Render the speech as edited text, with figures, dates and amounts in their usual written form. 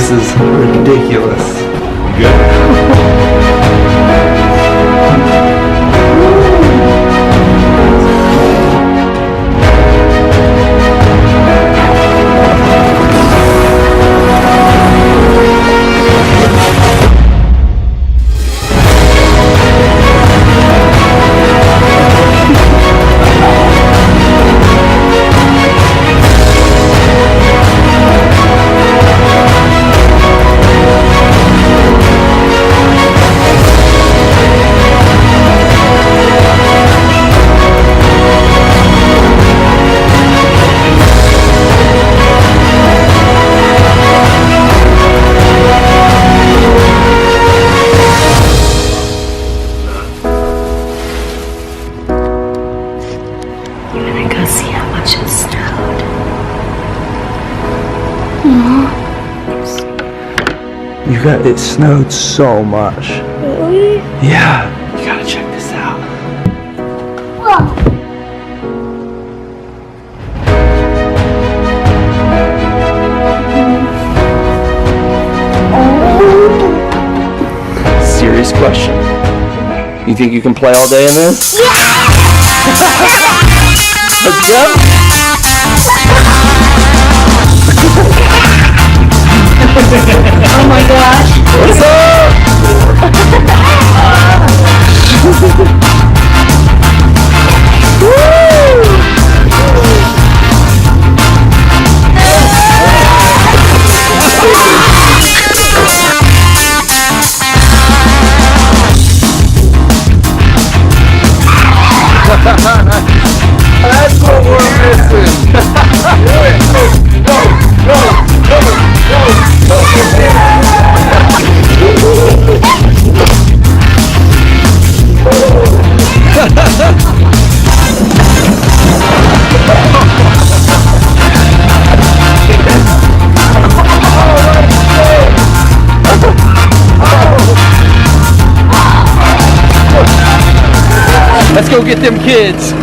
This is ridiculous. It snowed so much. Really? Yeah. You gotta check this out. Whoa. Serious question. You think you can play all day in this? Yeah! Let's go. Oh my gosh. What's up? That's what we're missing. Let's go get them kids.